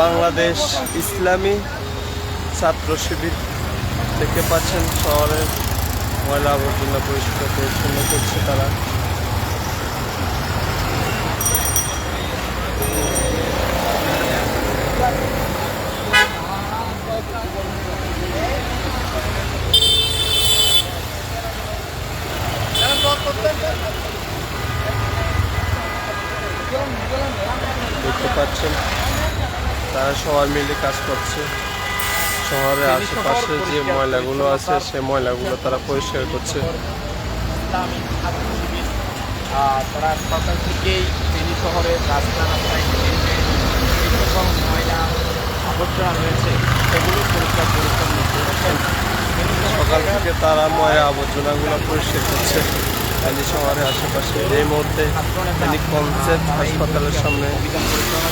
বাংলাদেশ ইসলামী ছাত্র শিবির দেখতে পাচ্ছেন শহরের ময়লা আবর্জনা পরিষ্কার পরিচ্ছন্ন করছে তারা। দেখতে পাচ্ছেন তারা সবাই মিলে কাজ করছে। শহরের আশেপাশে যে ময়লাগুলো আছে সেই ময়লাগুলো তারা পরিষ্কার করছে। তারা সকাল থেকেই ফেনী শহরের রাস্তা রাস্তায় ময়লা আবর্জনা রয়েছে সেগুলো পরিষ্কার পরিচ্ছন্ন করছেন। সকাল থেকে তারা ময়লা আবর্জনাগুলো পরিষ্কার করছে ফেনী শহরের আশেপাশে। এই মুহূর্তে ফেনী কনসেপ্ট হাসপাতালের সামনে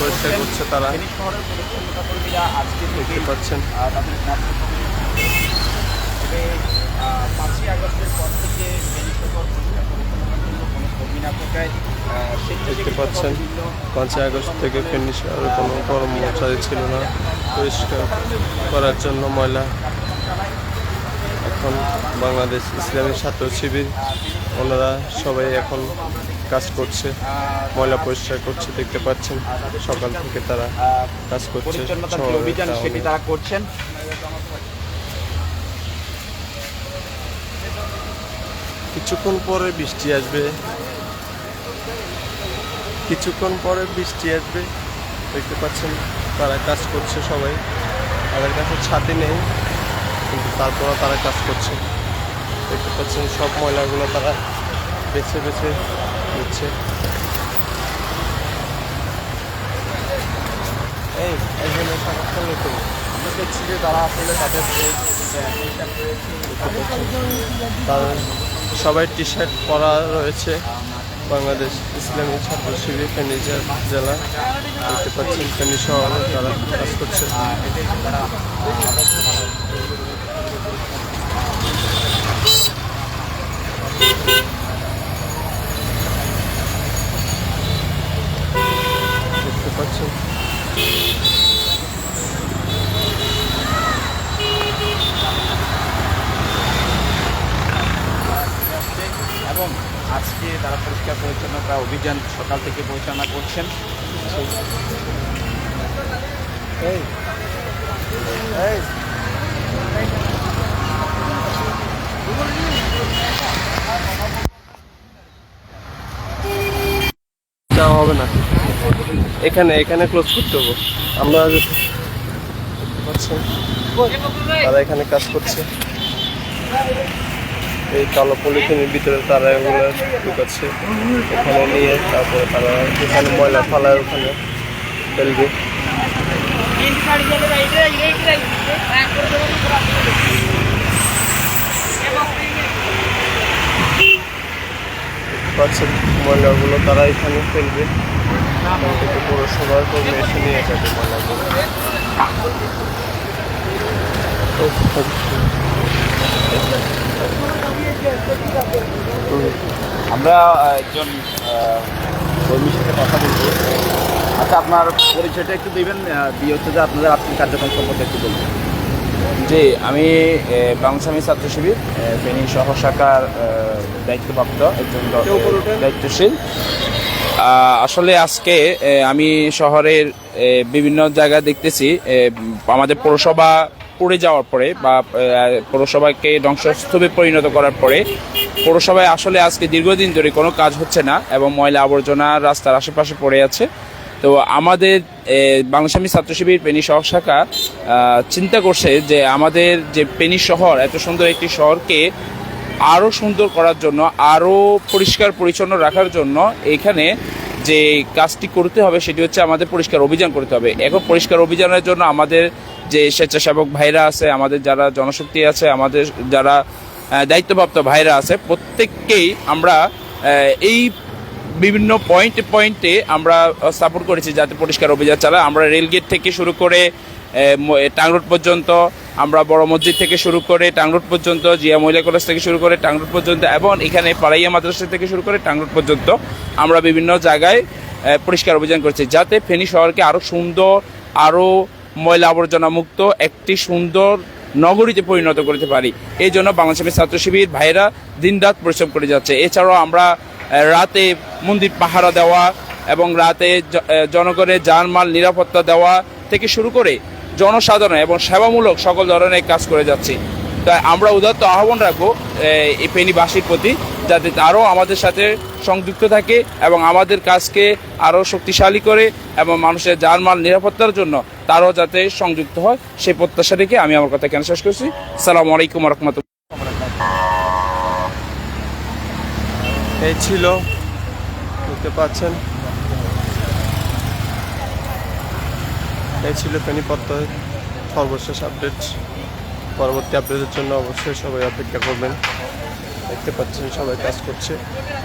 পরিষ্কার করছে তারা। ফেনী শহরের পরিচ্ছন্নতা কর্মীরা আজকে দেখতে পাচ্ছেন তাদের তবে 5ই আগস্টের পর থেকে ফেনী শহর পরিষ্কার পরিচ্ছন্নতার জন্য কোনো কর্মী না থাকায় দেখতে পাচ্ছেন 5ই আগস্ট থেকে ফেনী শহরে কোনো কর্মচারী ছিল না পরিষ্কার করার জন্য ময়লা। এখন বাংলাদেশ ইসলামী ছাত্র শিবির ওনারা সবাই এখন কাজ করছে, ময়লা পরিষ্কার করছে। দেখতে পাচ্ছেন সকাল থেকে তারা কাজ করছে, পরিচ্ছন্নতার যে অভিযান সেটি তারা করছেন। কিছুক্ষণ পরে বৃষ্টি আসবে, কিছুক্ষণ পরে বৃষ্টি আসবে। দেখতে পাচ্ছেন তারা কাজ করছে সবাই। তাদের কাছে ছাতি নেই কিন্তু তারপরও তারা কাজ করছে। দেখতে পাচ্ছেন সব ময়লাগুলো তারা বেছে বেছে নিচ্ছে। এইখানে সারাক্ষণ তো আমরা দেখছি যে তারা আসলে তাদের তাদের সবাই টি শার্ট পরা রয়েছে। বাংলাদেশ ইসলামী ছাত্র শিবির ফেনী জেলা। দেখতে পাচ্ছেন ফেনী শহরে তারা কাজ করছে। দেখতে পাচ্ছেন এবং আজকে তারা পরিষ্কার পরিচ্ছন্নতা অভিযান সকাল থেকে পরিচালনা করছেন। যাওয়া হবে না, এখানে এখানে ক্লোজ করতে হবে। আমরা দেখতে পাচ্ছেন তারা এখানে কাজ করছে। এই কালো পলিথিনের ভিতরে তারা এগুলো ঢুকাচ্ছে, এখানে নিয়ে তারপরে তারা এখানে ময়লা ফালায় ওখানে ফেলবে। পাচ্ছেন ময়লাগুলো তারা এখানে ফেলবে, পৌরসভার কর্মী এসে নিয়ে যাবে ময়লাগুলো। আমরা একজন কর্মীর সাথে কথা বলবো। আচ্ছা, আপনার পরিচয়টা একটু দিবেন, দিয়ে হচ্ছে যে আপনাদের আর্থিক কার্যক্রম সম্পর্কে একটু বলবেন। জি, আমি বাংলাদেশ ছাত্র শিবির ফেনী শহর শাখার দায়িত্বপ্রাপ্ত একজন দায়িত্বশীল। আসলে আজকে আমি শহরের বিভিন্ন জায়গায় দেখতেছি আমাদের পৌরসভা পড়ে যাওয়ার পরে বা পৌরসভাকে ধ্বংসস্তূপে পরিণত করার পরে পৌরসভায় আসলে আজকে দীর্ঘদিন ধরে কোনো কাজ হচ্ছে না এবং ময়লা আবর্জনা রাস্তার আশেপাশে পড়ে আছে। তো আমাদের বাংলাদেশ ছাত্র শিবির ফেনী শহর শাখা চিন্তা করছে যে আমাদের যে ফেনী শহর, এত সুন্দর একটি শহরকে আরও সুন্দর করার জন্য, আরও পরিষ্কার পরিচ্ছন্ন রাখার জন্য এখানে যে কাজটি করতে হবে সেটি হচ্ছে আমাদের পরিষ্কার অভিযান করতে হবে। এখন পরিষ্কার অভিযানের জন্য আমাদের যে স্বেচ্ছাসেবক ভাইরা আছে, আমাদের যারা জনশক্তি আছে, আমাদের যারা দায়িত্বপ্রাপ্ত ভাইরা আছে, প্রত্যেককেই আমরা এই বিভিন্ন পয়েন্টে আমরা সাপোর্ট করেছি যাতে পরিষ্কার অভিযান চালায়। আমরা রেলগেট থেকে শুরু করে টাংরোড পর্যন্ত, আমরা বড় মসজিদ থেকে শুরু করে টাংরোড পর্যন্ত, জিয়া মহিলা কলেজ থেকে শুরু করে টাংরোড পর্যন্ত এবং এখানে পাড়াইয়া মাদ্রাসা থেকে শুরু করে টাংরোড পর্যন্ত আমরা বিভিন্ন জায়গায় পরিষ্কার অভিযান করছি যাতে ফেনী শহরকে আরও সুন্দর আরও ময়লা আবর্জনা মুক্ত একটি সুন্দর নগরীতে পরিণত করতে পারি। এই জন্য বাংলাদেশ ছাত্র শিবির ভাইয়েরা দিনরাত পরিশ্রম করে যাচ্ছে। এছাড়াও আমরা রাতে মন্দির পাহারা দেওয়া এবং রাতে জনগণের জানমাল নিরাপত্তা দেওয়া থেকে শুরু করে জনসাধারণ এবং সেবামূলক সকল ধরনের কাজ করে যাচ্ছি। তাই আমরা উদাত্ত আহ্বান রাখবো এই ফেনীবাসীর প্রতি, যাতে তারাও আমাদের সাথে সংযুক্ত থাকে এবং আমাদের কাজকে আরও শক্তিশালী করে এবং মানুষের জানমাল নিরাপত্তার জন্য তারাও যাতে সংযুক্ত হয়, সেই প্রত্যাশা রেখে আমি আমার কথা কেন শেষ করছি। আসসালামু আলাইকুম রহমতুল্লাহ। এই ছিল, দেখতে পাচ্ছেন, এই ছিল ফেনী প্রত্যয়ের সর্বশেষ আপডেট। পরবর্তী আপডেটের জন্য অবশ্যই সবাই অপেক্ষা করবেন। দেখতে পাচ্ছেন সবাই কাজ করছে,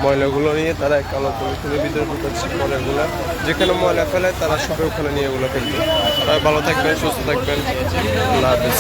ময়লাগুলো নিয়ে তারা কালো পলিথিনের ভিতরে ঢুকাচ্ছে ময়লাগুলো। যেখানে ময়লা ফেলায় তারা সবাই ওখানে নিয়ে এগুলো ফেলবে। সবাই ভালো থাকবেন, সুস্থ থাকবেন, আল্লাহ হাফেজ।